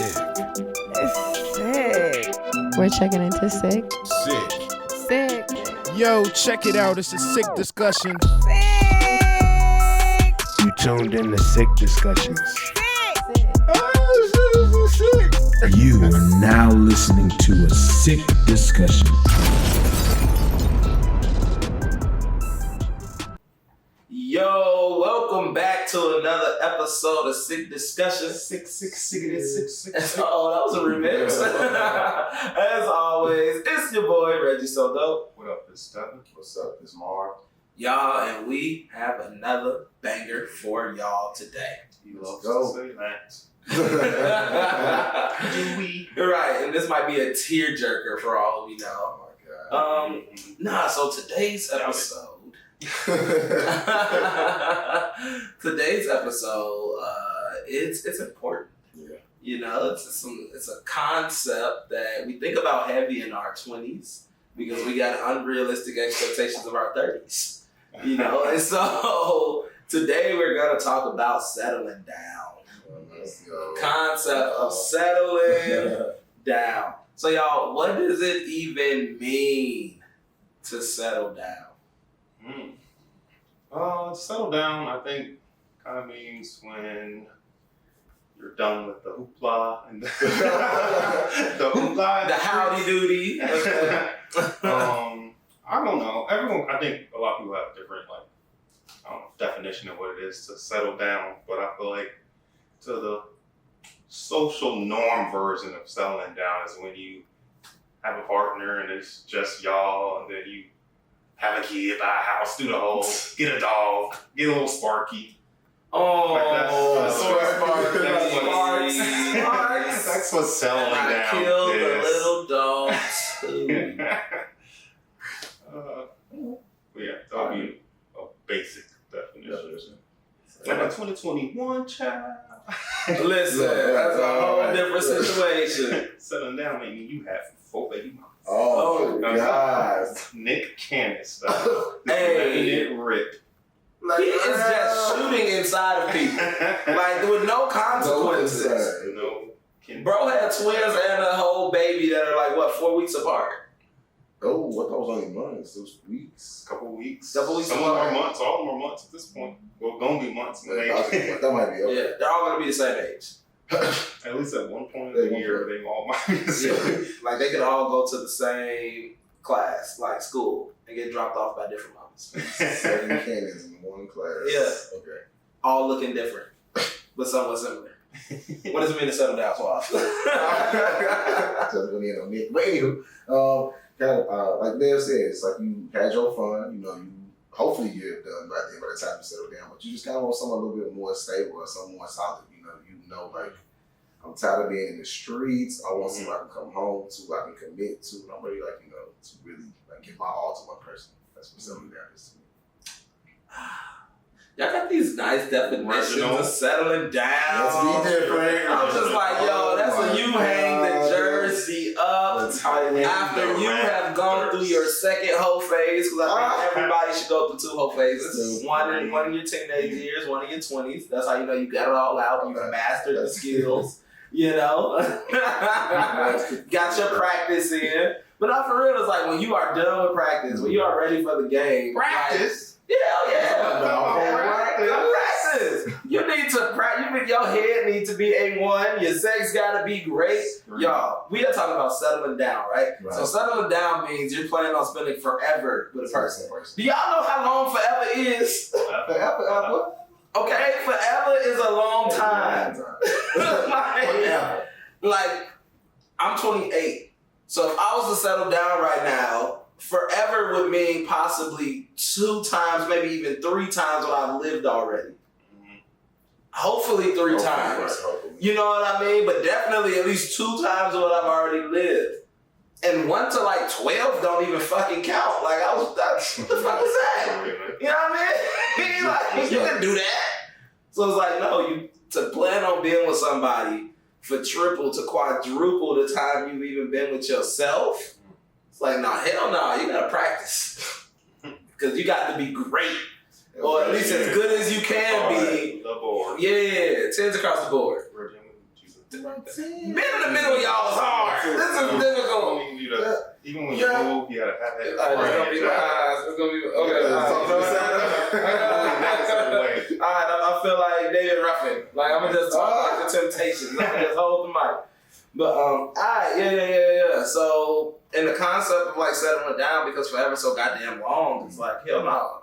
It's sick. We're checking into Psyck. Sick. Yo, check it out. It's a sick discussion. Sick. You tuned in to Sick Discussions. You are now listening to a Sick Discussion. Yo, welcome back to another episode of Sick Discussion. Sick. Oh, that was a remix. As always, it's your boy, Reggie So Dope. What up, it's Stephen? What's up? It's Marv. Y'all, and we have another banger for y'all today. He loves go. to say that. Right, and this might be a tearjerker for all we know. Oh my god. So today's episode. Today's episode, it's important. Yeah. You know, it's a concept that we think about heavy in our 20s because we got unrealistic expectations of our 30s. You know, and so today we're gonna talk about settling down. Let's go. Concept of settling down. So y'all, what does it even mean to settle down? Settle down, I think, kind of means when you're done with the hoopla and the hoopla. The howdy doody. I don't know. I think a lot of people have different, definition of what it is to settle down, but I feel like to the social norm version of settling down is when you have a partner and it's just y'all, and then you have a kid, buy a house, do the whole, get a dog, get a little Sparky. Oh, Sparks. That's what settling down is. Kill the little dogs too. That'll be a basic definition. Like a 2021 child. Listen, that's a whole different situation. Settling down meaning you have 4 baby mamas. Oh my god. Nick Cannon stuff. Hey. Letting it rip. He is just shooting inside of people, like with no consequences. Bro had twins and a whole baby that are like 4 weeks apart. Oh, what those only months? Those weeks. Couple weeks. Some of them are months. All of them are months at this point. Well, gonna be months. That might be okay. Yeah, they're all gonna be the same age. At least at one point in the year, they all might be the same. Yeah. Like they could all go to the same class, like school, and get dropped off by different moms. 7 cannons in one class. Yeah. Okay. All looking different, but somewhat similar. What does it mean to settle down so often? But anywho, like Dale said, it's like you had your fun, you hopefully you're done by the time you settle down, but you just kind of want someone a little bit more stable or something more solid, like I'm tired of being in the streets, I want someone I can come home to, I can commit to, and I'm ready, to really give my all to one person. That's what settling down is to me. Y'all got these nice definitions of settling down. Let's be different. I'm just like, yo, that's when you hang the jersey up after you have gone through your second hoe phase, because I think everybody should go through 2 hoe phases. One in your teenage years, one in your 20s. That's how you know you got it all out. You've mastered the skills, got your practice in. But not for real, it's like when you are done with practice, when you are ready for the game. Practice? Practice. You need to practice. Your head needs to be A1. Your sex gotta be great. Y'all, we are talking about settling down, right? So settling down means you're planning on spending forever with a person. Do y'all know how long forever is? Forever. Okay, forever is a long time. like, I'm 28. So if I was to settle down right now, forever would mean possibly 2 times, maybe even 3 times what I've lived already. Hopefully 3 times. You know what I mean? But definitely at least 2 times what I've already lived. And 1 to 12 don't even fucking count. What the fuck is that? You know what I mean? You can do that. So it's like, no, to plan on being with somebody for triple to quadruple the time you've even been with yourself. It's like, no, hell no, you gotta practice. Because you got to be great. Or at least as good as you can be. The board. Yeah, 10s across the board. Being in the middle of y'all is hard. This is difficult. Even when you move, you gotta have that. It's gonna be my eyes. It's gonna be okay. Alright, I feel like David Ruffin. Like I'm gonna just talk like the Temptations. I'm gonna just hold the mic. But alright, yeah. So in the concept of like settling down because forever so goddamn long, it's like hell no.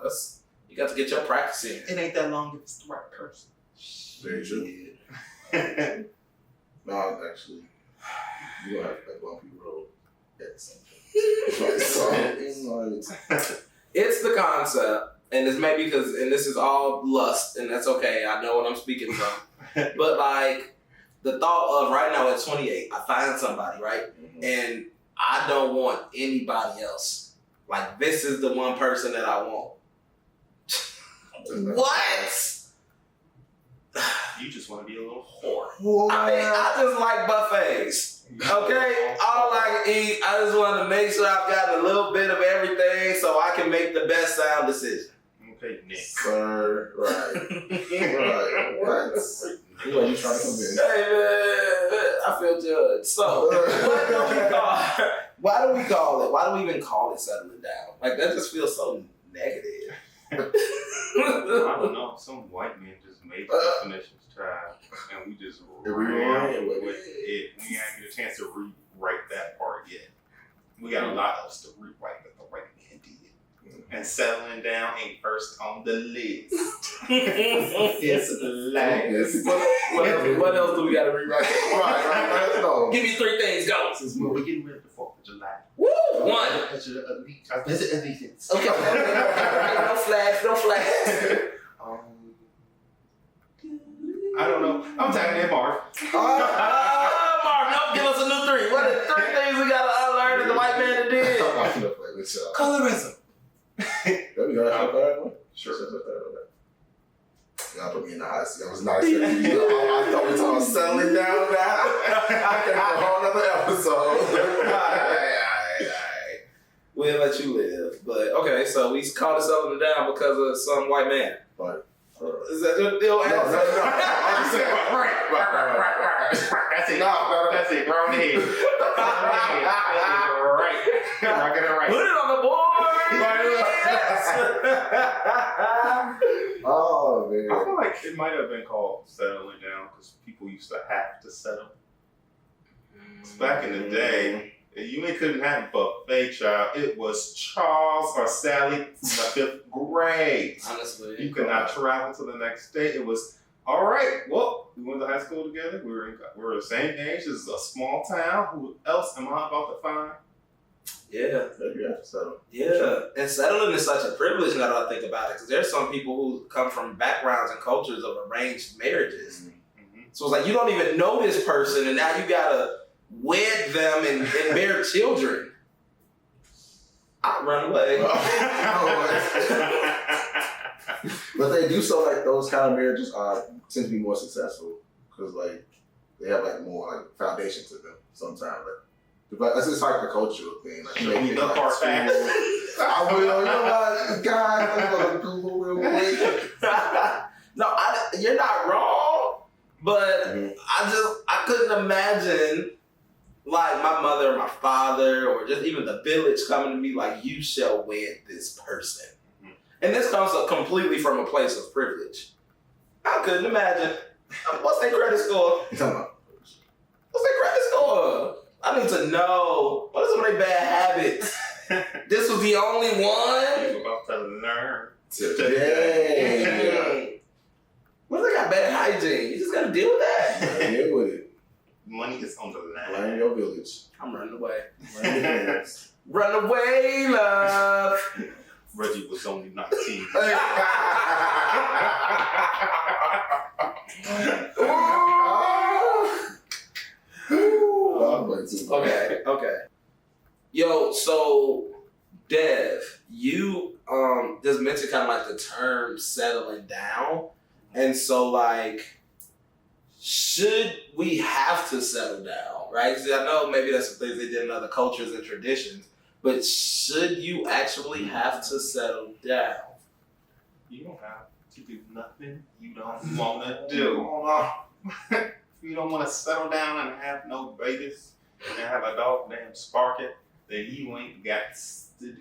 You got to get your practice in. It ain't that long if it's the right person. Very true. No, actually, you gonna have to like bumpy road at some point. It's the concept, and it's maybe because, and this is all lust, and that's okay. I know what I'm speaking from. But like the thought of right now at 28, I find somebody, right? Mm-hmm. And I don't want anybody else. Like this is the one person that I want. What? You just want to be a little whore. I mean, I just like buffets. Okay? All I can eat, I just want to make sure I've got a little bit of everything so I can make the best sound decision. Okay, Nick. Sir, right. Right. What? Who are you trying to convince? Hey, man, I feel judged. So, why do we call it? Why do we even call it settling down? Like, that just feels so negative. I don't know. Some white man just made the definitions try, and we just ran with it. We ain't get a chance to rewrite that part yet. We got a lot else to rewrite that the white man did. And settling down ain't first on the list. It's last. What else do we got to rewrite? Right. No. Give me 3 things. Go. Since we're getting rid of the 4th of July. Woo! 1. Allegiance. Okay. No flags. I don't know. I'm tagging in Marv. Marv, no, give us a new 3. What are the 3 things we got to unlearn as the white man did? Colorism. There we go. Sure. Y'all put me in the hot seat. I was nice. I thought we were talking settling down now. I can have a whole nother episode. Alright. We'll let you live. But okay, so we called it settling down because of some white man. Right. Is that your deal? No. I'm saying, right. That's it. That's it. Round the head. Right. Rock it right. Put it on the board. Oh, man. I feel like it might have been called settling down because people used to have to settle. Back in the day, you couldn't have a buffet, child. It was Charles or Sally from the 5th grade. Honestly. You could not travel to the next day. It was, all right, well, we went to high school together. We were the same age. This is a small town. Who else am I about to find? Yeah. Maybe you have to settle. Yeah. Sure. And settling is such a privilege now that I think about it, because there's some people who come from backgrounds and cultures of arranged marriages. Mm-hmm. So it's like you don't even know this person, and now you gotta wed them and bear children. I run away. But they do so like those kind of marriages tend to be more successful because like they have like more like foundation to them sometimes. But it's like a cultural thing. Like, You know part facts. I will. You know what, guys? I'm gonna Google real quick. No, you're not wrong, but I couldn't imagine like my mother or my father or just even the village coming to me like, you shall wed this person. Mm-hmm. And this comes completely from a place of privilege. I couldn't imagine. What's their credit score? What's their credit score? I need to know. What are some of their bad habits? This was the only one? You're about to learn today. What if they got bad hygiene? You just gotta deal with that. Deal with it. Money is on the line. Learn your village. I'm running away. Run Run away, love. Reggie was only 19. Okay. Yo, so Dev, you just mentioned kind of like the term settling down, and so like, should we have to settle down, right? See, I know maybe that's some things they did in other cultures and traditions, but should you actually have to settle down? You don't have to do nothing you don't want to do. if you don't want to settle down and have no babies and have a dog named Sparky, then you ain't got to do it.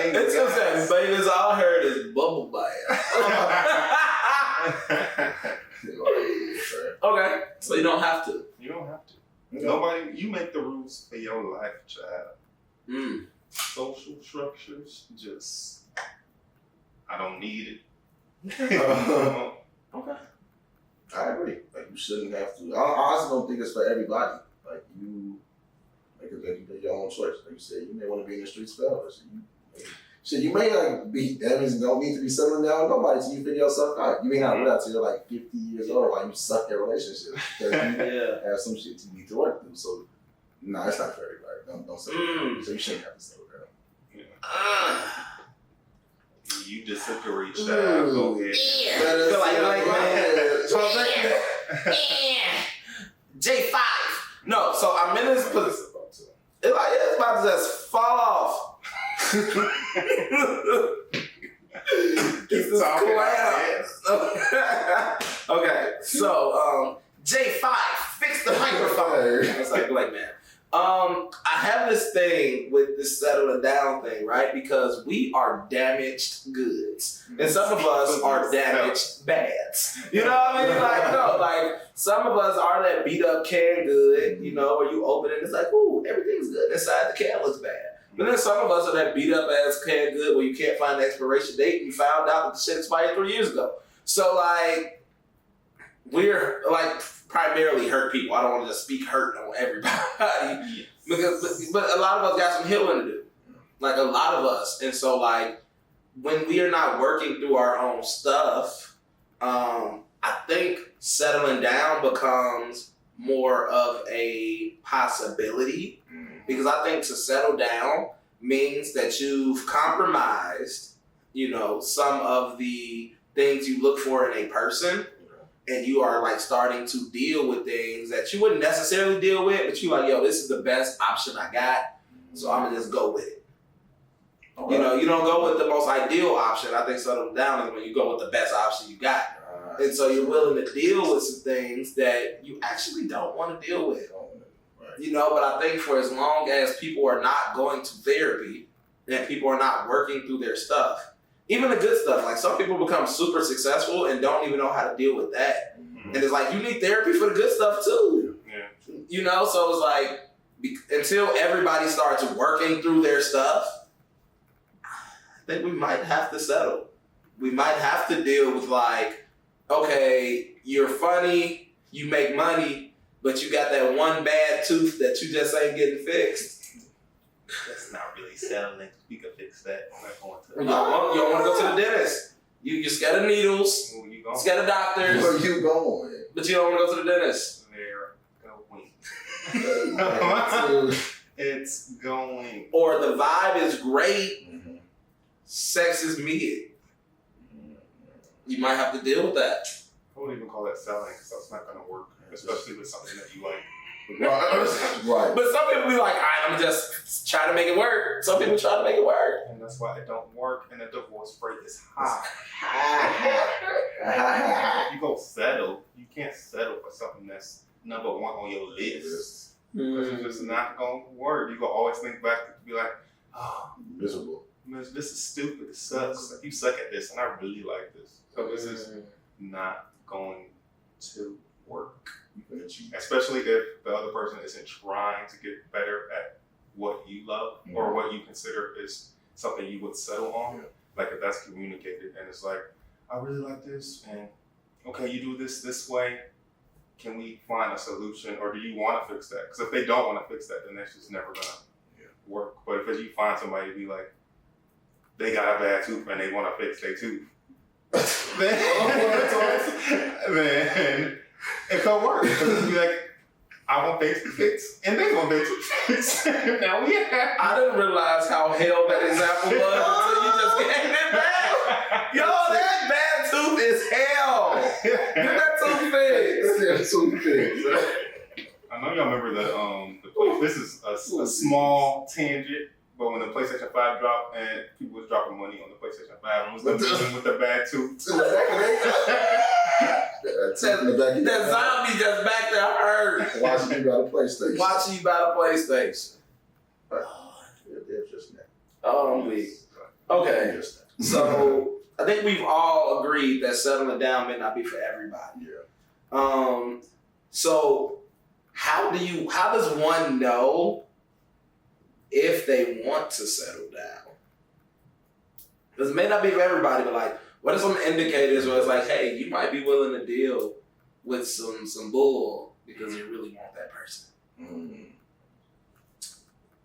It's just that babies all I heard is bubble bath. Okay, so you don't have to. You don't have to. Nobody, you make the rules for your life, child. Social structures, just, I don't need it. Okay. I agree. Like, you shouldn't have to. I also don't think it's for everybody. Like, you make your own choice. Like you said, you may want to be in the streets forever. So you may like be, that means you don't need to be settling down with nobody till you figure yourself out. You may not realize till you're like 50 years old, like you suck at relationships. Because you have some shit you need to work through. So, no, it's not for everybody. Don't settle down. So you shouldn't have to settle down. You disagree, child. Go ahead. J5. No, so I'm in this position. It's about to just fall off. Keep talking about Okay, so J5, fix the microphone. It's like black man. I have this thing with this settling down thing, right? Because we are damaged goods. And some of us are damaged bads. You know what I mean? Like, no, like, some of us are that beat up can good, you know, where you open it and it's like, ooh, everything's good. Inside the can looks bad. But then some of us are that beat up ass can good where you can't find the expiration date and you found out that the shit expired 3 years ago. So, like, we're, like, primarily hurt people. I don't want to just speak hurt on everybody. Because, but a lot of us got some healing to do. Like, a lot of us. And so, like, when we are not working through our own stuff, I think settling down becomes more of a possibility. Because I think to settle down means that you've compromised, you know, some of the things you look for in a person. And you are like starting to deal with things that you wouldn't necessarily deal with, but you like, yo, this is the best option I got, so I'm gonna just go with it. Okay. You know, you don't go with the most ideal option. I think settling down is when you go with the best option you got. And so you're willing to deal with some things that you actually don't want to deal with. You know, but I think for as long as people are not going to therapy and people are not working through their stuff, even the good stuff, like some people become super successful and don't even know how to deal with that. And it's like, you need therapy for the good stuff too. Yeah. You know, so it's like, until everybody starts working through their stuff, I think we might have to settle. We might have to deal with like, okay, you're funny, you make money, but you got that one bad tooth that you just ain't getting fixed. That's not really settling. We can fix that. I'm not going to. You don't want to go to the dentist. You're scared of needles. Where you going? Scared of doctors. Where you going? But you don't want to go to the dentist. They're going. It's going. Or the vibe is great. Sex is mid. You might have to deal with that. I wouldn't even call that selling because that's not going to work, especially with something that you like. Right. But some people be like, all right, I'm gonna just try to make it work. Some people try to make it work. And that's why it don't work and the divorce rate is high. You go settle, you can't settle for something that's number one on your list. Because it's just not going to work. You go always think back to be like, oh, miserable. This is stupid. It sucks. Like, you suck at this and I really like this. So this is not going to work. Especially if the other person isn't trying to get better at what you love or what you consider is something you would settle on. Like if that's communicated and it's like, I really like this and okay, you do this way. Can we find a solution or do you want to fix that? Because if they don't want to fix that, then that's just never going to work. But if you find somebody to be like, they got a bad tooth and they want to fix their tooth, then it could work. Because it'd be like, I want things to fix, and they want things to fix. Now we have. I didn't realize how hell that example was until you just gave it back. Yo, that bad tooth is hell. Get that tooth fixed. I know y'all remember the place. This is a small tangent, but when the PlayStation 5 dropped and people was dropping money on the PlayStation 5 and was dealing with the bad tooth. That zombie just back there hurt. Watching you buy the PlayStation. Watching you buy the PlayStation. They're just now. Oh, I'm weak. Okay. So I think we've all agreed that settling down may not be for everybody. Yeah. So how does one know if they want to settle down? Because it may not be for everybody, but like, what are some indicators where it's like, hey, you might be willing to deal with some bull because you really want that person?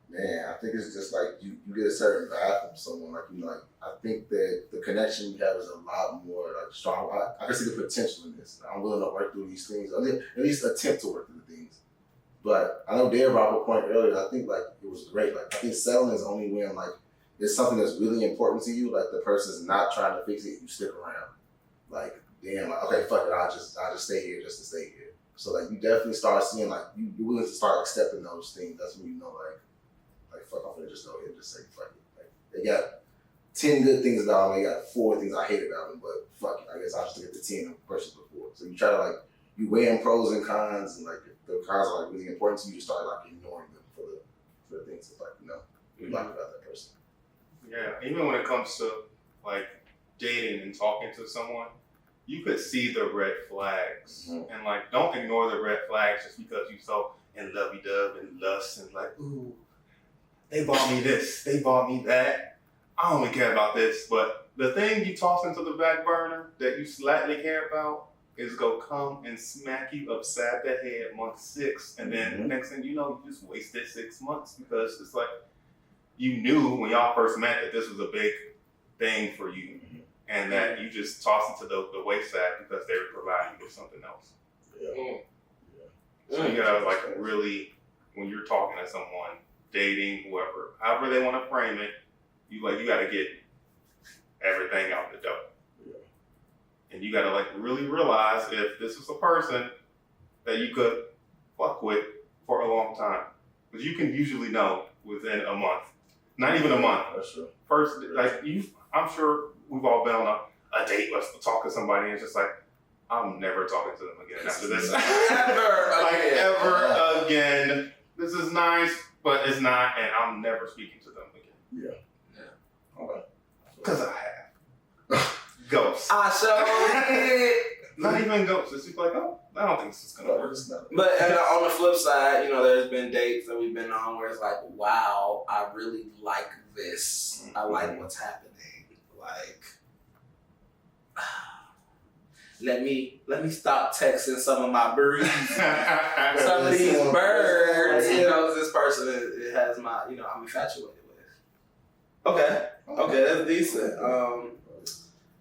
Man, I think it's just like you get a certain vibe from someone. Like I think that the connection we have is a lot more like strong. I can see the potential in this. I'm willing to work through these things, at least attempt to work through the things. But I know Dave brought up a point earlier. I think like it was great. Like I think settling is only when like it's something that's really important to you. Like the person's not trying to fix it. You stick around. Like damn, like okay, fuck it. I'll just stay here just to stay here. So like you definitely start seeing like you're willing to start accepting those things. That's when you know like fuck, I'm gonna just go ahead and just say fuck it. Like they got 10 good things about them. They got 4 things I hate about them. But fuck it. I guess I'll just look at the 10 versus before. So you try to like you weigh in pros and cons, and like if the cons are like really important to you, you start like ignoring them for the things that like you like about that person. Yeah, even when it comes to like dating and talking to someone, you could see the red flags, and like don't ignore the red flags just because you so in lovey-dove and lust and like ooh, they bought me this, they bought me that. I don't really care about this, but the thing you toss into the back burner that you slightly care about is go come and smack you upside the head month 6, and then the next thing you know, you just wasted 6 months because it's like you knew when y'all first met that this was a big thing for you, and that you just tossed it to the wayside because they were providing you with something else. So you gotta like really, when you're talking to someone, dating, whoever, however they want to frame it, you gotta get everything out the door. And you gotta like really realize if this is a person that you could fuck with for a long time. Because you can usually know within a month. Not even a month. That's true. First, like I'm sure we've all been on a date, let's talk to somebody, and it's just like, I'm never talking to them again after this. Ever again. This is nice, but it's not, and I'm never speaking to them again. Yeah. Okay. Because I have. Ghosts. I sure did. Not even ghosts. It's just like, oh, I don't think this is gonna work. But on the flip side, there's been dates that we've been on where it's like, wow, I really like this. I like what's happening. Like, let me stop texting some of my birds. Some of these birds, this person it has my, I'm infatuated with. Okay, that's decent.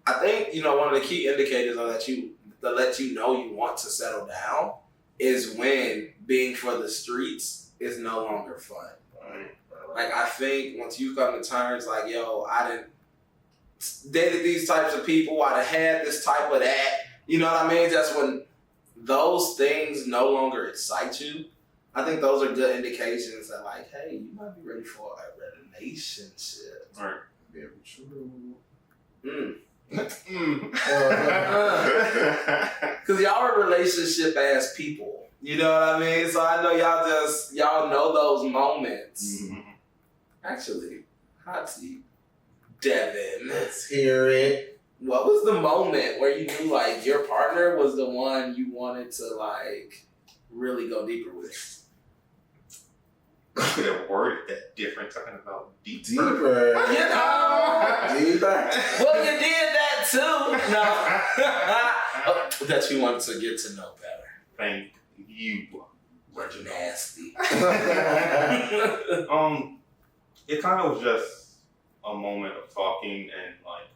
I think one of the key indicators that let you know you want to settle down is when being for the streets is no longer fun. Like I think once you come to terms like, yo, I didn't dated these types of people, I done had this type of that. You know what I mean? That's when those things no longer excite you. I think those are good indications that like, hey, you might be ready for a relationship. Right. Very true. Because y'all are relationship ass people. You know what I mean? So I know y'all know those moments. Actually, hot seat. Devin. Let's hear it. What was the moment where you knew like your partner was the one you wanted to like really go deeper with? You could have worded that different, talking about deeper. Deeper. Well, you did that too. No. That you wanted to get to know better. Thank you. You're nasty. It kind of was just a moment of talking and like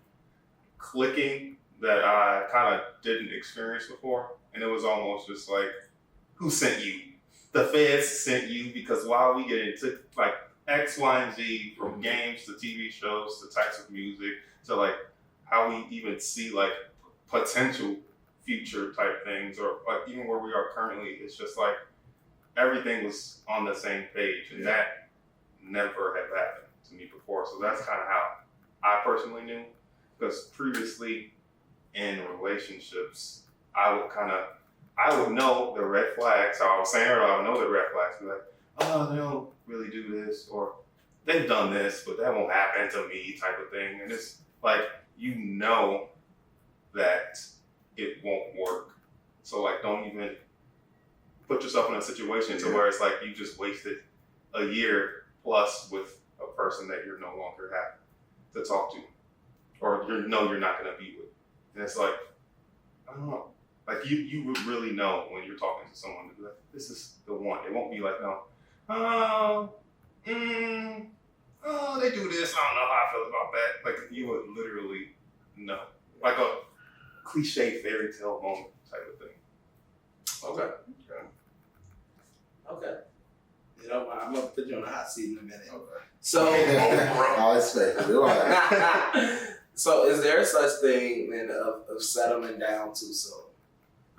clicking that I kind of didn't experience before, and it was almost just like, who sent you? The feds sent you, because while we get into like X, Y, and Z, from games to TV shows to types of music to like how we even see like potential future type things, or like even where we are currently, it's just like everything was on the same page, and that never had happened. to me before. So that's kind of how I personally knew. Because previously in relationships, I would know the red flags. So I was saying earlier, I would know the red flags. Be like, oh, they don't really do this, or they've done this, but that won't happen to me, type of thing. And it's like, you know that it won't work. So like, don't even put yourself in a situation to where it's like you just wasted a year plus with a person that you're no longer happy to talk to, or you're not gonna be with. And it's like, I don't know. Like you would really know when you're talking to someone to be like, this is the one. It won't be like, no, oh, they do this. I don't know how I feel about that. Like you would literally know, like a cliche fairy tale moment type of thing. Okay. You know, I'm gonna put you on the hot seat in a minute. Okay. So, I expect it. All right. so is there such thing then of settling down too soon?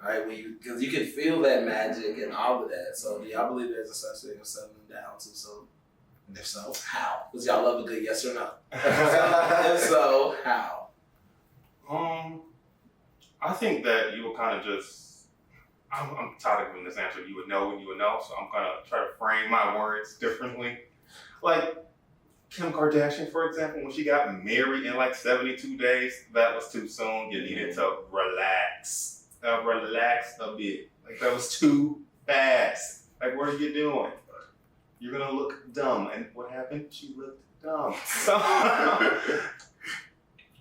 Right, because you can feel that magic and all of that. So do y'all believe there's a such thing of settling down too soon? And if so, how? Because y'all love a good yes or no. If so, how? I think that you will kind of just, I'm tired of giving this answer. You would know when you would know, so I'm gonna try to frame my words differently. Like Kim Kardashian, for example, when she got married in like 72 days, that was too soon. You needed to relax. Relax a bit. Like that was too fast. Like what are you doing? You're gonna look dumb. And what happened? She looked dumb. So,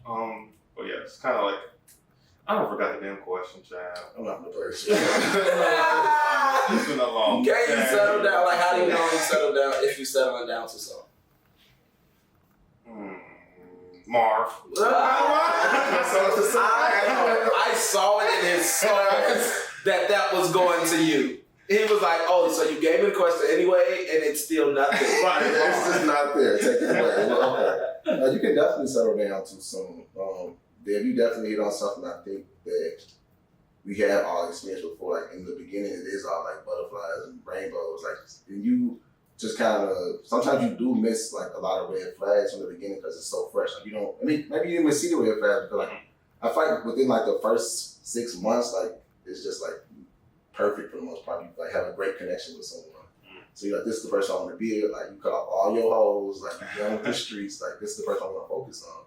but yeah, it's kind of like, I don't forgot the damn question, child. I'm not the person. It's been a long Can you settle down? Like, how do you know you settle down if you're settling down too soon? Marv. I saw it in his soul that was going to you. He was like, oh, so you gave me the question anyway, and it's still nothing. Right, it's just not there. Take it away. Okay. You can definitely settle down too soon. Dave, you definitely hit on something I think that we have all experienced before. Like in the beginning, it is all like butterflies and rainbows. Like, and you just kind of, sometimes you do miss like a lot of red flags from the beginning because it's so fresh. Like you don't, I mean, maybe you didn't even see the red flags, but like, I feel like within like the first 6 months, like it's just like perfect for the most part. You like have a great connection with someone. So you're like, this is the person I want to be with. Like you cut off all your hoes, like you done with the streets. Like this is the person I want to focus on.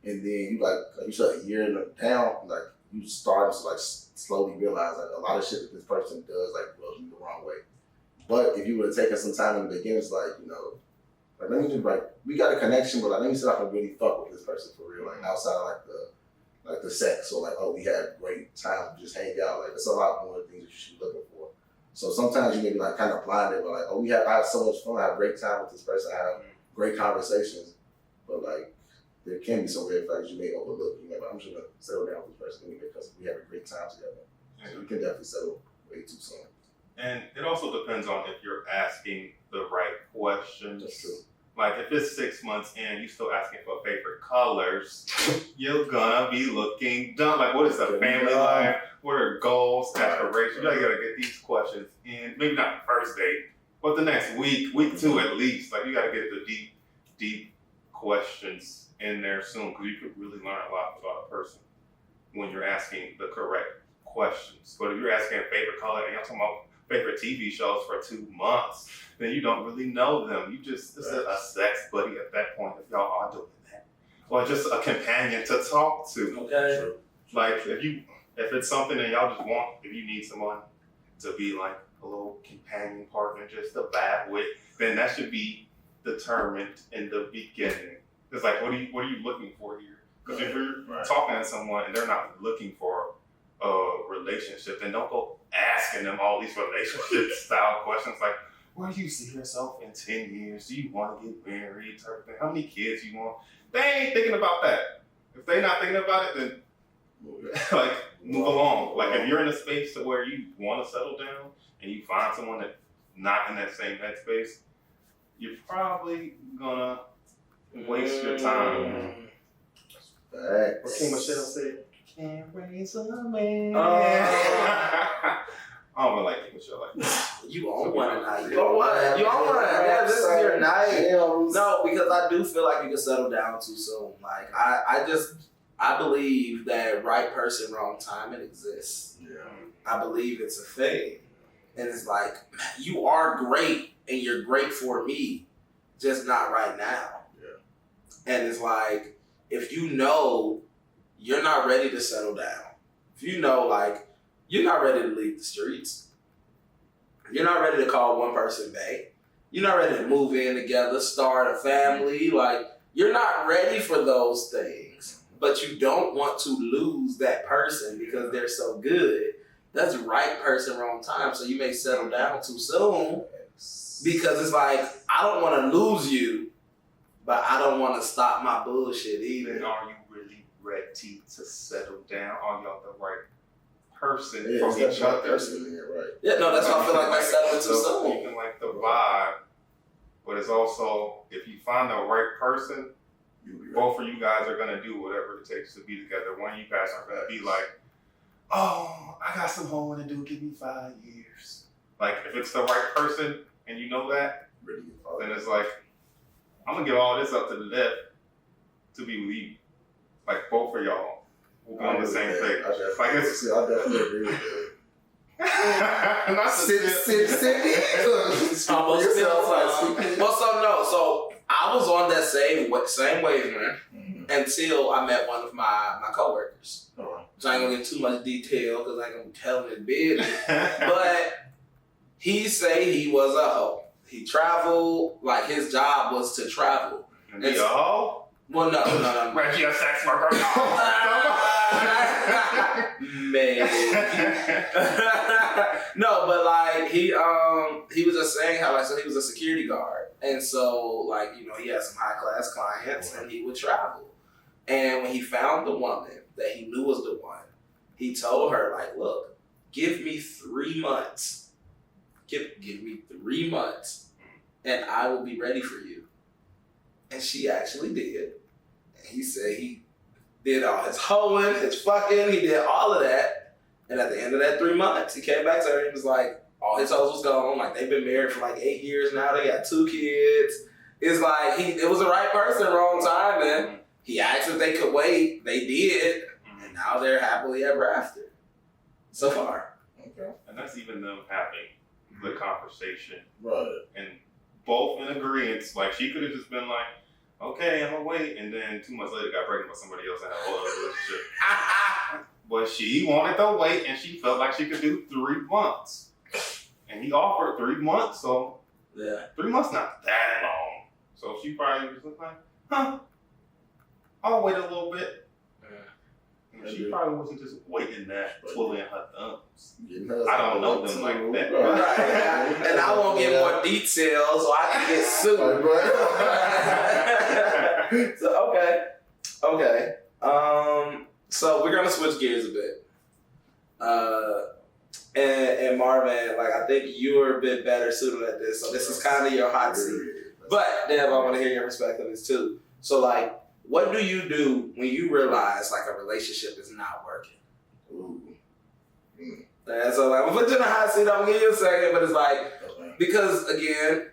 And then you like you said a year down, like you start to like slowly realize like a lot of shit that this person does like rubs me the wrong way. But if you would have taken some time in the beginning, it's like, you know, like let me just like we got a connection, but like let me see if I can really fuck with this person for real. Like outside of like the sex or like, oh, we had great time, we just hang out. Like it's a lot more things that you should be looking for. So sometimes you may be like kind of blinded, but like, oh, I have so much fun, I have great time with this person, I have great conversations, but like there can be some red flags you may overlook. You know, I'm just gonna settle down with this person anyway because we have a great time together. So you can definitely settle way too soon. And it also depends on if you're asking the right questions. That's true. Like if it's 6 months in, you still asking for favorite colors, you're gonna be looking dumb. Like what is the family life? What are goals, aspirations? You gotta get these questions in. Maybe not the first date, but the next week 2 at least. Like you gotta get the deep questions in there soon because you could really learn a lot about a person when you're asking the correct questions. But if you're asking a favorite color and you're talking about favorite TV shows for 2 months, then you don't really know them. You just, it's a sex buddy at that point if y'all are doing that. Or just a companion to talk to. Okay. Like if it's something that y'all just want, if you need someone to be like a little companion partner just to vibe with, then that should be determined in the beginning. It's like, what are you looking for here? Because if you're talking to someone and they're not looking for a relationship, then don't go asking them all these relationship style questions like, where do you see yourself in 10 years? Do you want to get married? Type of thing. How many kids you want? They ain't thinking about that. If they not thinking about it, then like move along. Like if you're in a space to where you want to settle down and you find someone that's not in that same headspace, you're probably gonna waste your time. What King Michelle said, can't raise a man. I don't really like it with you like that. You own one tonight. You own one. You own one. Yeah, this is your night. No, because I do feel like you can settle down too soon. Like I believe that right person, wrong time, it exists. Yeah. I believe it's a thing. And it's like, you are great and you're great for me, just not right now. Yeah. And it's like, if you know you're not ready to settle down, if you know like you're not ready to leave the streets, you're not ready to call one person back, you're not ready to move in together, start a family, like you're not ready for those things, but you don't want to lose that person because they're so good. That's right person, wrong time. So you may settle down too soon because it's like, I don't want to lose you, but I don't want to stop my bullshit either. And are you really ready to settle down? Are y'all the right person Yeah, from it's each that right other? person, yeah, right. Yeah, no, that's why I feel like I settled too soon. You can like the vibe, but it's also, if you find the right person, both of you guys are going to do whatever it takes to be together. One of you guys are going to be like, oh, I got some homework to do. Give me 5 years. Like, if it's the right person and you know that, then it's like, I'm going to give all this up to the death to be with you. Like, both of y'all will be on the same page. Like, it's... I definitely agree with that. Not Well, so no, so I was on that same wavelength until I met one of my coworkers. So I ain't gonna get too much detail because I ain't gonna tell him his business. But he say he was a hoe. He traveled, like his job was to travel. And be a hoe? Well, no. Reggie a sex worker? Man. No, but like he was just saying how like so he was a security guard. And so like, you know, he had some high class clients and he would travel. And when he found the woman that he knew was the one, he told her like, look, give me 3 months. Give me 3 months and I will be ready for you. And she actually did. And he said he did all his hoeing, his fucking, he did all of that. And at the end of that 3 months, he came back to her and was like, all his hoes was gone. Like they've been married for like 8 years now. They got 2 kids. It's like it was the right person, wrong time, man. He asked if they could wait. They did. And now they're happily ever after. So far. Okay. And that's even them having the conversation. Right. And both in agreement. Like she could have just been like, okay, I'm gonna wait. And then 2 months later got pregnant with somebody else and had a whole other relationship. But she wanted to wait and she felt like she could do 3 months. And he offered 3 months, so yeah. 3 months not that long. So she probably was like, I'll wait a little bit. And she probably wasn't just waiting that, twiddling her thumbs. I don't know them like that. Right. And I won't get more details so I can get sued. So, okay. So we're gonna switch gears a bit. And Marvin, like I think you're a bit better suited at this. So this is kind of your hot seat. But Dev, I want to hear your perspective on this too. So like, what do you do when you realize like a relationship is not working? Ooh. And so like, I'm gonna put you in the hot seat. I'm gonna give you a second, but it's like because again,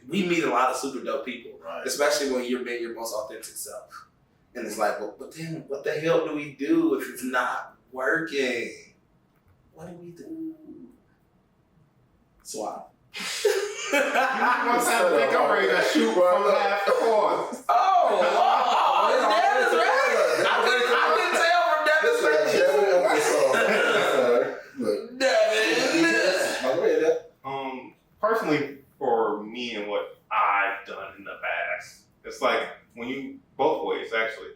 we meet a lot of super dope people, right? Especially when you're being your most authentic self. And it's like, well, but then what the hell do we do if it's not working? What do we do? Swap. You must have to think I'm ready to shoot from half the court. His dad is ready. I couldn't tell from Devin. Personally, for me and what I've done in the past, it's like when you, both ways actually,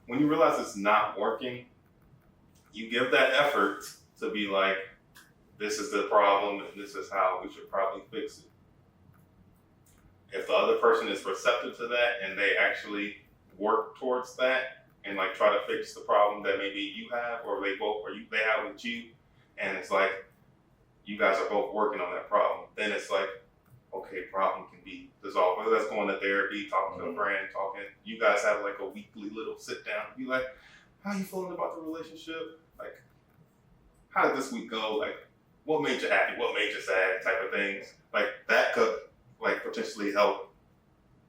when you realize it's not working, you give that effort to be like, this is the problem and this is how we should probably fix it. If the other person is receptive to that and they actually work towards that and like try to fix the problem that maybe you have or they have with you, and it's like you guys are both working on that problem, then it's like, okay, problem can be dissolved. Whether that's going to therapy, talking to a friend, you guys have like a weekly little sit down, be like, how you feeling about the relationship? Like, how did this week go? Like, what made you happy, what made you sad type of things. Like that could like potentially help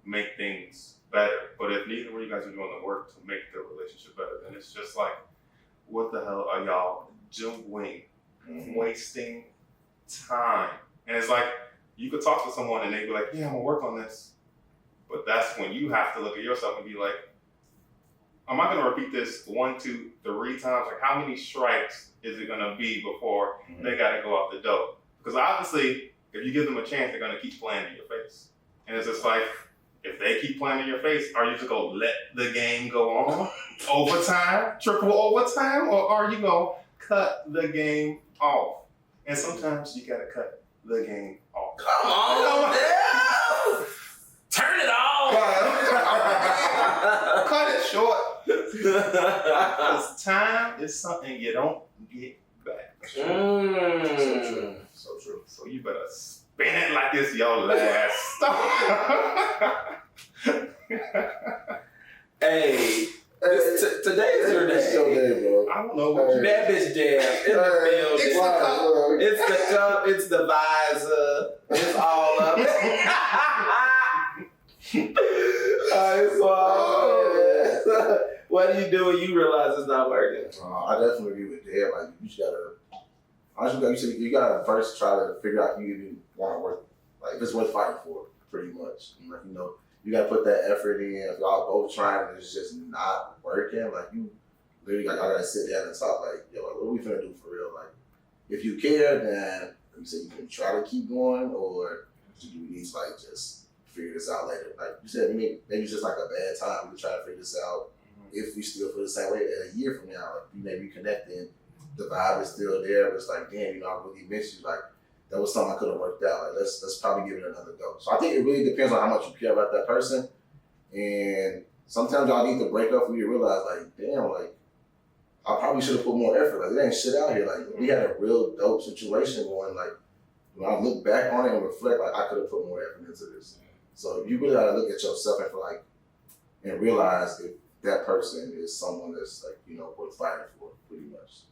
make things better. But if neither one of you guys are doing the work to make the relationship better, then it's just like, what the hell are y'all doing? Wasting time. And it's like, you could talk to someone and they'd be like, yeah, I'm gonna work on this. But that's when you have to look at yourself and be like, am I gonna repeat this 1, 2, 3 times? Like, how many strikes is it gonna be before they gotta go out the door? Because obviously, if you give them a chance, they're gonna keep playing in your face. And it's just like, if they keep playing in your face, are you just gonna let the game go on? Overtime? Triple overtime? Or are you gonna cut the game off? And sometimes you gotta cut the game off. Come on, man. Turn it off. Cut it short. Because time is something you don't get back. So true. So true. So you better spin it like it's your last stop. Hey, today is your It's your day. day, bro. I don't know what you That bitch damn. In the building. It's the cup. It's the visor. It's all up. It's all. What do you do when you realize it's not working? I definitely agree with Dad. Like, you just gotta, honestly, you gotta first try to figure out if you even want to work, like, if it's worth fighting for, pretty much. And, like, you gotta put that effort in. If y'all both trying and it's just not working, like, you literally, like, I gotta sit down and talk, like, yo, like, what are we finna do for real? Like, if you care, then, like you said, you can try to keep going, or do you need to, like, just figure this out later? Like you said, maybe it's just like a bad time to try to figure this out. If we still feel the same way a year from now, like, we may be connecting, the vibe is still there, but it's like, damn, I really miss you. Like, that was something I could have worked out. Like, let's probably give it another go. So I think it really depends on how much you care about that person. And sometimes y'all need to break up when you realize, like, damn, like, I probably should have put more effort. Like, there ain't shit out here. Like, we had a real dope situation going. Like, when I look back on it and reflect, like, I could have put more effort into this. So you really gotta look at yourself and feel like, and realize if that person is someone that's, like, worth fighting for, pretty much.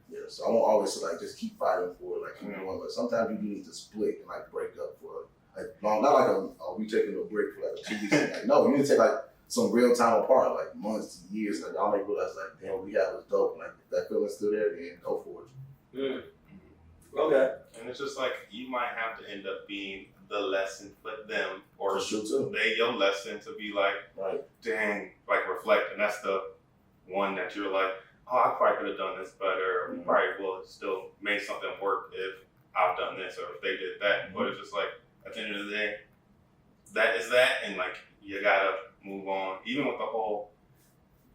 Yeah, so I won't always say, like, just keep fighting for it, like, keep going, but sometimes you do need to split and, like, break up for, like, not like we taking a break for, like, 2 weeks. Like, no, you need to take, like, some real time apart, like, months to years, like, y'all may realize, like, damn, what we had was dope, like, if that feeling's still there, then go for it. Okay. And it's just like, you might have to end up being the lesson for them, or For sure, too. they your lesson to be like, Right. dang, like reflect. And that's the one that you're like, oh, I probably could have done this better, or we probably will have still made something work if I've done this or if they did that. But it's just like, at the end of the day, that is that, and like, you gotta move on. Even with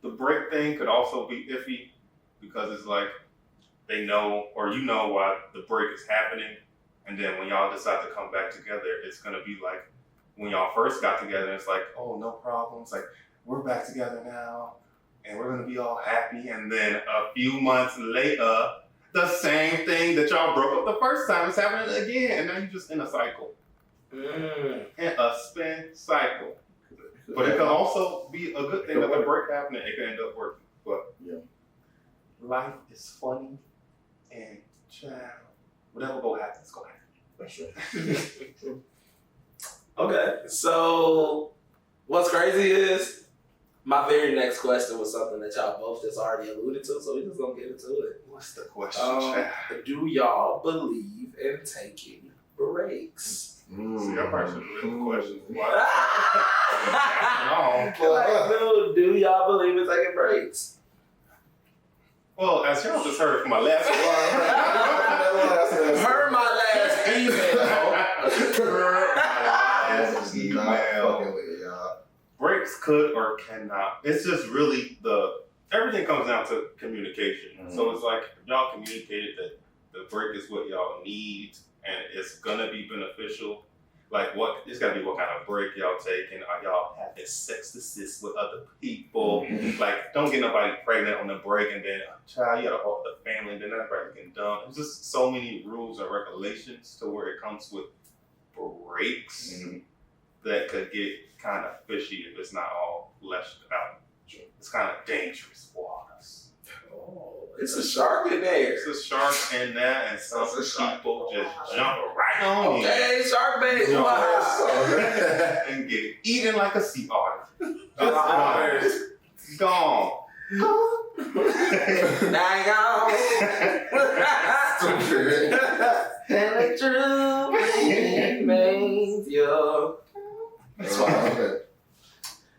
the break thing could also be iffy, because it's like, they know, or why the break is happening. And then when y'all decide to come back together, it's gonna be like when y'all first got together, it's like, oh, no problems. Like, we're back together now and we're gonna be all happy. And then a few months later, the same thing that y'all broke up the first time is happening again. And now you're just in a cycle. In a spin cycle. But it could also be a good thing that the break happened and it could end up working. But life is funny, and child, whatever go happen, it's gonna happen. That's right. Okay, so what's crazy is my very next question was something that y'all both just already alluded to, so we're just gonna get into it. What's the question, child? Do y'all believe in taking breaks? See, I probably should have written the question. Like, dude, do y'all believe in taking breaks? Well, as y'all just heard from my last one, Heard my last email. breaks could or cannot. It's just really everything comes down to communication. So it's like, if y'all communicated that the break is what y'all need and it's gonna be beneficial. Like, it's gotta be what kind of break y'all taking. Are y'all having sex assists with other people? Like, don't get nobody pregnant on the break and then, child, you gotta hold the family and then everybody getting done. There's just so many rules and regulations to where it comes with breaks that could get kind of fishy if it's not all fleshed out. It's kind of dangerous waters. Oh, It's a shark in there. It's a shark in that, and some people just jump right on Okay, shark bait. Jump Wow. and get eaten like a sea otter. Just Gone. Dang on. And the truth remains your. That's why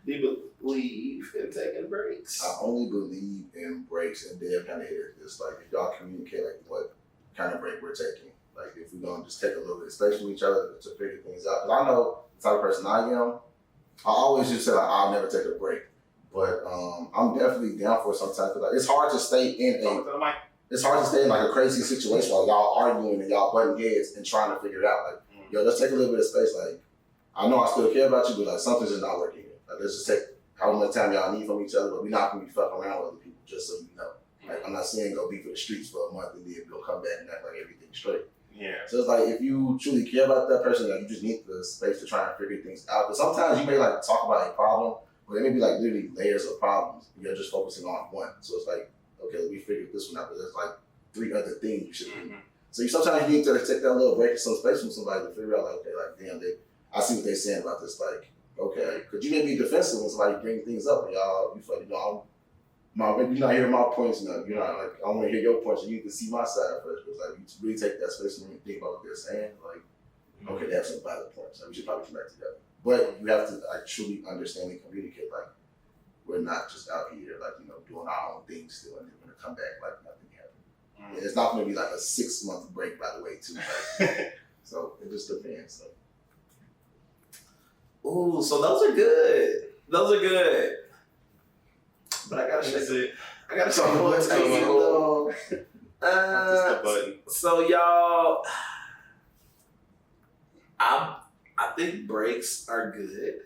Do you believe in taking breaks? I only believe in breaks, and Dave kind of hit it. It's like if y'all communicate like what kind of break we're taking. Like if we're gonna just take a little bit of space from each other to figure things out. Because I know the type of person I am. I always just say like I'll never take a break, but I'm definitely down for it sometimes. Cause like it's hard to stay in like a crazy situation while y'all arguing and y'all butting heads and trying to figure it out. Like yo, let's take a little bit of space. Like I know I still care about you, but like something's just not working. Like let's just take how much time y'all need from each other, but we're not gonna be fucking around with other people, just so you know. Like I'm not saying go be for the streets for a month and then go come back and act like everything's straight. Yeah. So it's like if you truly care about that person, like you just need the space to try and figure things out. Because sometimes you may like talk about a problem, but there may be like literally layers of problems. And you're just focusing on one. So it's like, okay, we figured this one out, but there's like 3 other things you should do. So you sometimes need to take that little break and some space from somebody to figure out like, okay, like damn, I see what they're saying about this. Like, okay, because you may be defensive when somebody bring things up and you feel like, you're not hearing my points now. You're not like, I want to hear your points. You need to see my side first. But it's like, you really take that space and really think about what they're saying. Like, okay, they have some valid points. Like, we should probably come back together. But you have to like truly understand and communicate. Like, we're not just out here like doing our own thing still, and then we're gonna come back like nothing happened. And it's not gonna be like a 6-month break, by the way, too. Like, so it just depends. So. Ooh, so those are good. Those are good. But I gotta shake it. I gotta shake Let's go. Just the button. So y'all, I think breaks are good.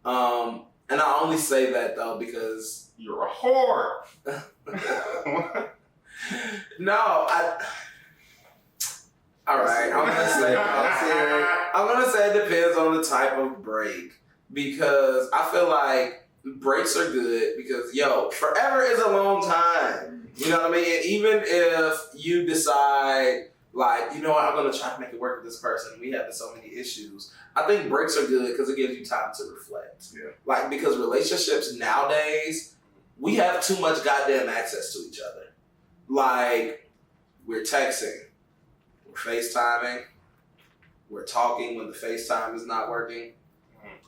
And I only say that though because You're a whore. All right, I'm gonna say it depends on the type of break because I feel like breaks are good because forever is a long time. You know what I mean? And even if you decide like, you know what, I'm gonna try to make it work with this person. We have so many issues. I think breaks are good because it gives you time to reflect. Yeah. Like because relationships nowadays, we have too much goddamn access to each other. Like we're texting, we're FaceTiming, we're talking when the FaceTime is not working.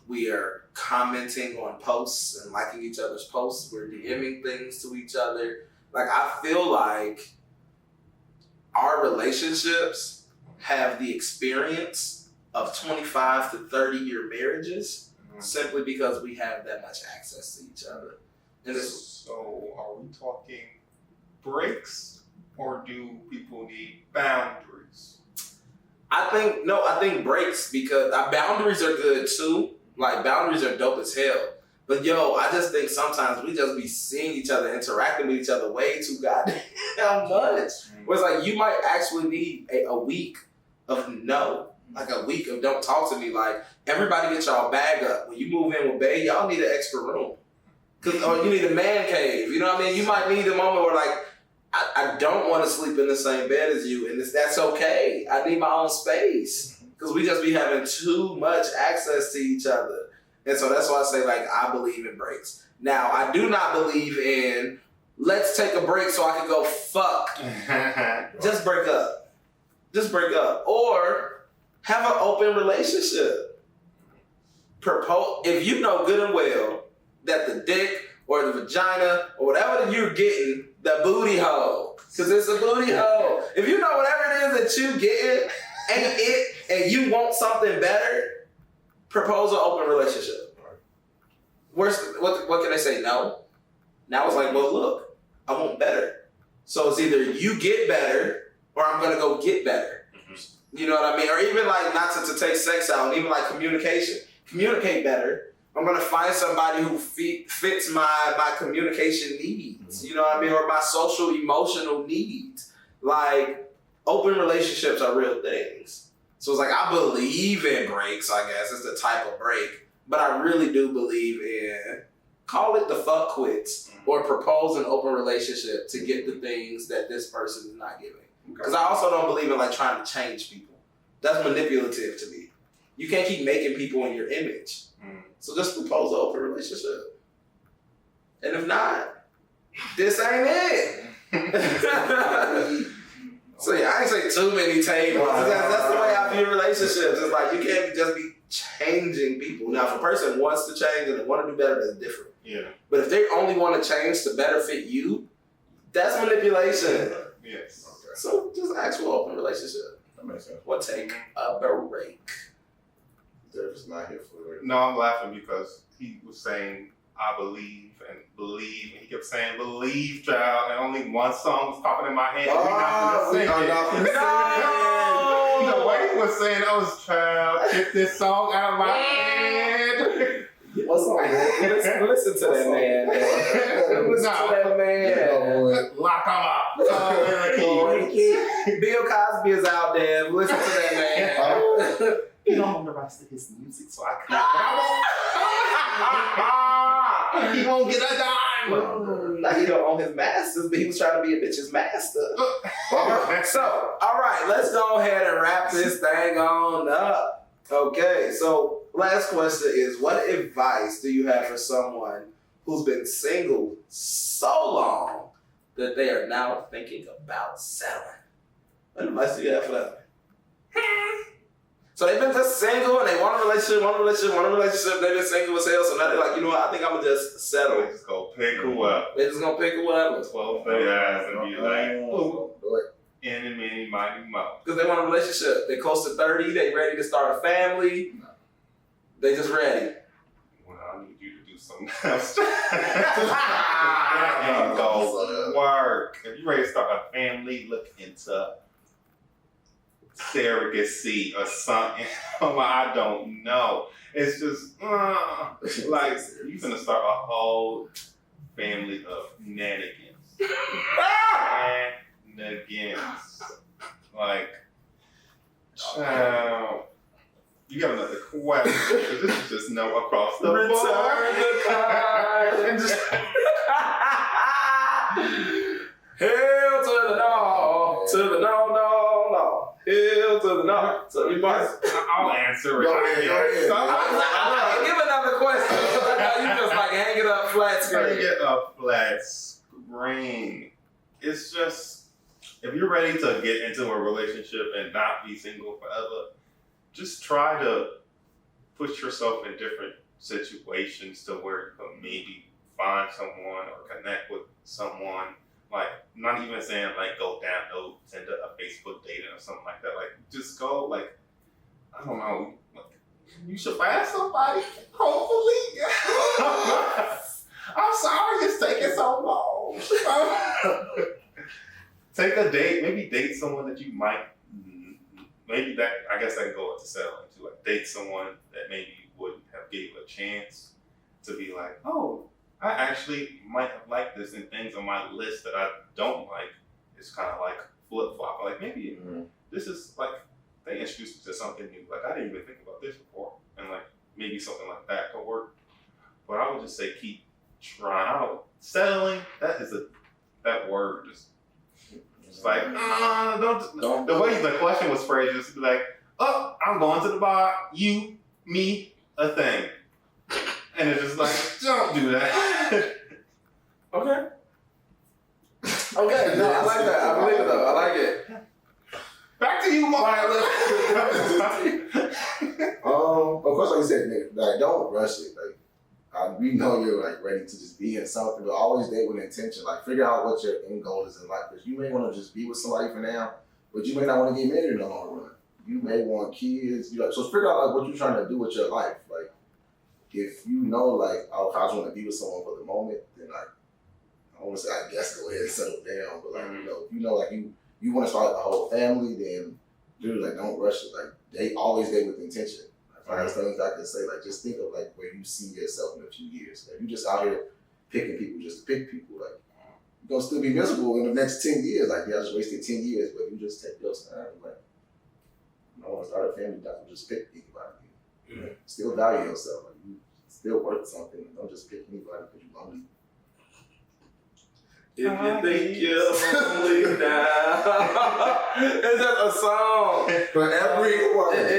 We are commenting on posts and liking each other's posts. We're DMing things to each other. Like I feel like our relationships have the experience of 25 to 30-year marriages simply because we have that much access to each other. And so are we talking breaks or do people need boundaries? I think breaks because boundaries are good too. Like boundaries are dope as hell. But I just think sometimes we just be seeing each other, interacting with each other way too goddamn much. Where it's like you might actually need a week of no. Like a week of don't talk to me. Like everybody get y'all bag up. When you move in with Bae, y'all need an extra room. Or you need a man cave. You know what I mean? You might need a moment where like, I don't want to sleep in the same bed as you. And that's okay. I need my own space. Because we just be having too much access to each other. And so that's why I say like, I believe in breaks. Now, I do not believe in let's take a break so I can go fuck. Just break up. Just break up. Or have an open relationship. Propose. If you know good and well that the dick or the vagina or whatever that you're getting, the booty hole. Because it's a booty hole. If you know whatever it is that you getting ain't it and you want something better, propose an open relationship. What can they say? No. Now it's like, well, look, I want better. So it's either you get better or I'm going to go get better. You know what I mean? Or even like, not to take sex out, and even like communication. Communicate better. I'm going to find somebody who fits my communication needs. You know what I mean? Or my social, emotional needs. Like, open relationships are real things. So it's like, I believe in breaks, I guess. It's the type of break. But I really do believe in call it the fuck quits or propose an open relationship to get the things that this person is not giving. Because I also don't believe in like trying to change people. That's manipulative to me. You can't keep making people in your image. So just propose an open relationship. And if not, this ain't it. So yeah, I ain't say too many tables. That's the way I view relationships. It's like you can't just be changing people. Now, if a person wants to change and they want to do better, that's different. Yeah. But if they only want to change to better fit you, that's manipulation. Yes. Okay. So just ask for an open relationship. That makes sense. Or take a break. They're just not here for it. No, I'm laughing because he was saying, I believe and believe. And he kept saying, believe, child. And only one song was popping in my head. We're not going to sing it. No! The way he was saying, child, get this song out of my head. What's on, man? Listen to that man. Listen to that man. Lock him up. Bill Cosby is out there. Listen to that man. He don't own the rights to his music, so I can't. He won't get a dime. Now he don't own his masters, but he was trying to be a bitch's master. So, all right, let's go ahead and wrap this thing on up. Okay, so last question is, what advice do you have for someone who's been single so long that they are now thinking about settling? What advice do you have for them? So they've been just single and they want a relationship, they've been single as hell, so now they're like, you know what, I think I'm gonna just settle. They just go pick who up. They're just gonna pick whatever. 12 ass and be like, Do it. any, many, mighty, mo. Because they want a relationship. They're close to 30, they ready to start a family. They just ready. Well, I need you to do something else. And go work. If you're ready to start a family, look into surrogacy or something. I don't know. It's just like you're gonna start a whole family of nanigans. Nanigans. Like, child. You got another question? This is just no across the board. Return the card. And just hell to the no, to the no. Hell to the no. So you must. I'll answer it. Go ahead. I give another question. I know you just like hang it up flat screen. Get a flat screen. It's just, if you're ready to get into a relationship and not be single forever, just try to put yourself in different situations to where you can maybe find someone or connect with someone. Like, not even saying like go download Tinder, a Facebook dating or something like that. Like, just go, like, I don't know, like, you should find somebody, hopefully. I'm sorry it's taking so long. Take a date, maybe date someone that you might, maybe that, I guess that can go into settling too. Like, date someone that maybe you wouldn't have gave a chance to be like, oh, I actually might have liked this, and things on my list that I don't like is kind of like flip-flop. Like, maybe this is like, they introduced me to something new. Like, I didn't even think about this before. And like, maybe something like that could work. But I would just say keep trying. I don't, settling, that word just, it's like, don't. The way the question was phrased, just be like, oh, I'm going to the bar, you, me, a thing. And it's just like, don't do that. Okay. Okay, no, I like that. I believe it though. I like it. Back to you, Mark. Of course, like you said, Nick, like, don't rush it. Like, we know you're like ready to just be in something, but always date with intention. Like, figure out what your end goal is in life. Because you may want to just be with somebody for now, but you may not want to get married in the long run. You may want kids. So figure out like what you're trying to do with your life. Like, if you know, like, oh, if I just want to be with someone for the moment, then like, I want to say, I guess go ahead and settle down. But like, if you know, like you want to start a whole family, then dude, like, don't rush it. Like, always date with intention. Like, things I can say, like, just think of like where you see yourself in a few years. Like, you just out here picking people just to pick people. Like, you're gonna still be miserable in the next 10 years. Like, yeah, I just wasted 10 years, but you just take your time. Like, I want to start a family, don't just pick anybody. Still value yourself. Like, you still worth something. Don't just pick anybody because you're lonely. If you think you're lonely now. It's just a song. For everyone. It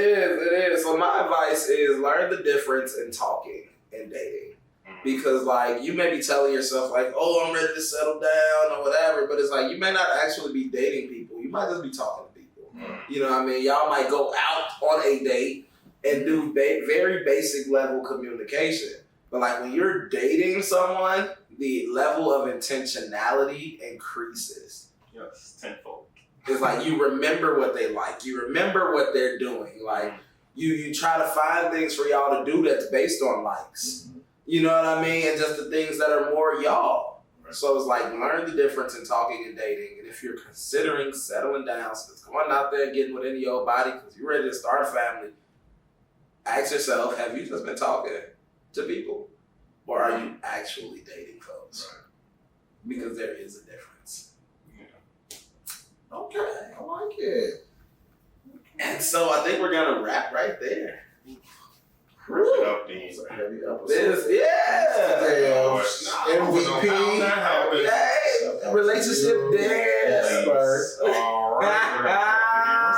is. So my advice is learn the difference in talking and dating. Because like you may be telling yourself like, oh, I'm ready to settle down or whatever, but it's like you may not actually be dating people. You might just be talking to people. You know what I mean? Y'all might go out on a date and do very basic level communication. But like when you're dating someone, the level of intentionality increases. Yes, tenfold. It's like you remember what they like. You remember what they're doing. Like you try to find things for y'all to do that's based on likes. You know what I mean? And just the things that are more y'all. So it's like learn the difference in talking and dating. And if you're considering settling down, so it's going out there and getting within your body because you're ready to start a family, ask yourself, have you just been talking to people? Or are you actually dating folks? Right. Because there is a difference. Yeah. Okay, I like it. And so I think we're going to wrap right there. It's a heavy episode. MVP. Hey, relationship dance. All right.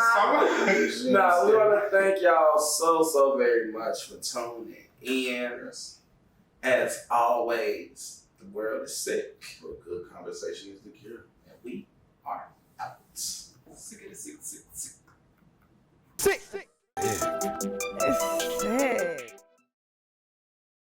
No, we want to thank y'all so very much for tuning in. As always, the world is sick. But good conversation is the cure. And we are out. Sick.